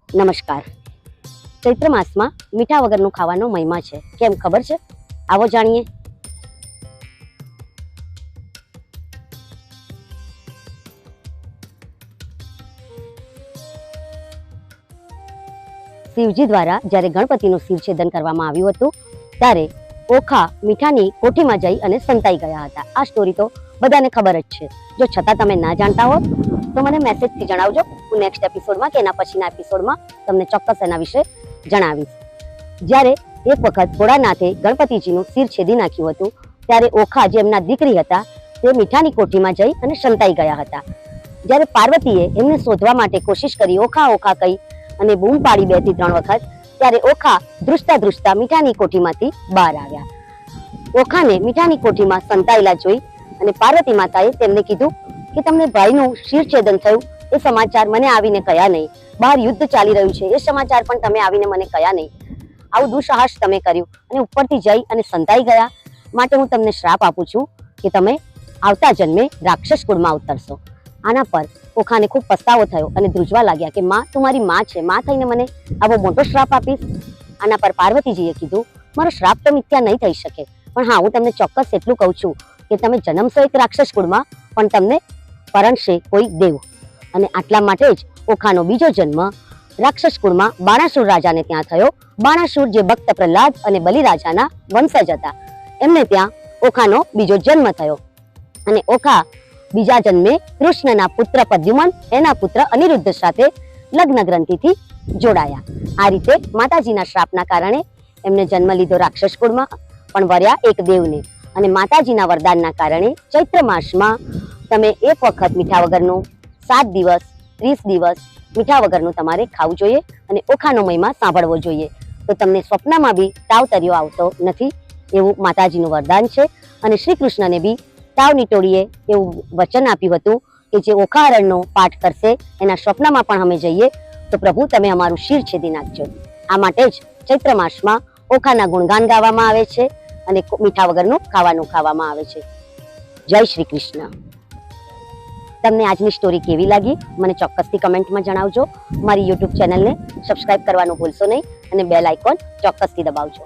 નમસ્કાર। ચૈત્ર માસમાં મીઠા વગરનું ખાવાનો મહિમા છે, કેમ ખબર છે? આવો જાણીએ। શિવજી દ્વારા જ્યારે ગણપતિનું શિવછેદન કરવામાં આવ્યું હતું ત્યારે ઓખા મીઠાની કોઠીમાં જઈ અને સંતાઈ ગયા હતા। આ સ્ટોરી તો બધાને ખબર જ છે। જો છતાં તમે ના જાણતા હો તો મને મેસેજથી જણાવજો। હું નેક્સ્ટ એપિસોડમાં કે એના પછીના એપિસોડમાં તમને ચોક્કસ એના વિશે જણાવીશ। જ્યારે એક વખત ભોળાનાથે ગણપતિજીનું શિર છેદી નાખ્યું હતું ત્યારે ઓખા જે એમના દીકરી હતા તે મીઠાની કોઠીમાં જઈ અને સંતાઈ ગયા હતા। જ્યારે પાર્વતીએ એમને શોધવા માટે કોશિશ કરી, ઓખા ઓખા કહી અને બૂમ પાડી 2 થી 3 વખત, ત્યારે ઓખા ધ્રુજતા ધ્રુજતા મીઠાની કોઠીમાંથી બહાર આવ્યા। ઓખાને મીઠાની કોઠીમાં સંતાયેલા જોઈ અને પાર્વતી માતાએ તેમને કીધું કે તમને ભાઈનું શિરછેદન થયું એ સમાચાર મને આવીને કયા નહીં, બહાર યુદ્ધ ચાલી રહ્યું છે એ સમાચાર પણ તમે આવીને મને કયા નહીં, આવું દુઃસાહસ તમે કર્યું અને ઉપરથી જઈ અને સંતાઈ ગયા, માટે હું તમને શ્રાપ આપું છું કે તમે આવતા જન્મે રાક્ષસ કુળમાં અવતરશો। આના પર ઓખાને ખૂબ પસ્તાવો થયો અને ધ્રુજવા લાગ્યા કે માં, તું મારી માં છે, માં થઈને મને આવો મોટો શ્રાપ આપીશ? આના પર પાર્વતીજીએ કીધું, મારો શ્રાપ તો મિથ્યા નહીં થઈ શકે, પણ હા, હું તમને ચોક્કસ એટલું કહું છું કે તમે જન્મશો એક રાક્ષસ કુળમાં, પણ તમને પરણશે કોઈ દેવ। અને આટલા માટે જ ઓખાનો બીજો જન્મ રાક્ષસ કુળમાં બાણાસુર રાજાને ત્યાં થયો। બાણાસુર જે ભક્ત પ્રહલાદ અને બલિ રાજાના વંશજ હતા, એમને ત્યાં ઓખાનો બીજો જન્મ થયો અને ઓખા બીજા જન્મે કૃષ્ણના પુત્ર પ્રદ્યુમન એના પુત્ર અનિરુદ્ધ સાથે લગ્ન ગ્રંથિથી જોડાયા। આ રીતે માતાજીના શ્રાપના કારણે એમને જન્મ લીધો રાક્ષસ કુળમાં, પણ વર્યા એક દેવને। અને માતાજીના વરદાનના કારણે ચૈત્ર માસમાં તમે એક વખત મીઠા વગરનું 7 દિવસ 30 દિવસ મીઠા વગરનું તમારે ખાવું જોઈએ અને ઓખાનો મહિમા સાંભળવો જોઈએ, તો તમને સ્વપ્નમાં બી તાવ તર્યો આવતો નથી, એવું માતાજીનું વરદાન છે। અને શ્રી કૃષ્ણને બી તાવની ટોળીએ એવું વચન આપ્યું હતું કે જે ઓખા હરણનો પાઠ કરશે એના સ્વપ્નમાં પણ અમે જઈએ તો પ્રભુ તમે અમારું શિર છેદી નાખજો। આ માટે જ ચૈત્ર માસમાં ઓખાના ગુણગાન ગાવામાં આવે છે અને મીઠા વગરનું ખાવાનું ખાવામાં આવે છે। જય શ્રી કૃષ્ણ। તમને આજની સ્ટોરી કેવી લાગી મને ચોક્કસથી કમેન્ટમાં જણાવજો। મારી યુટ્યુબ ચેનલને સબસ્ક્રાઇબ કરવાનું ભૂલશો નહીં અને બેલ આઇકોન ચોક્કસથી દબાવજો।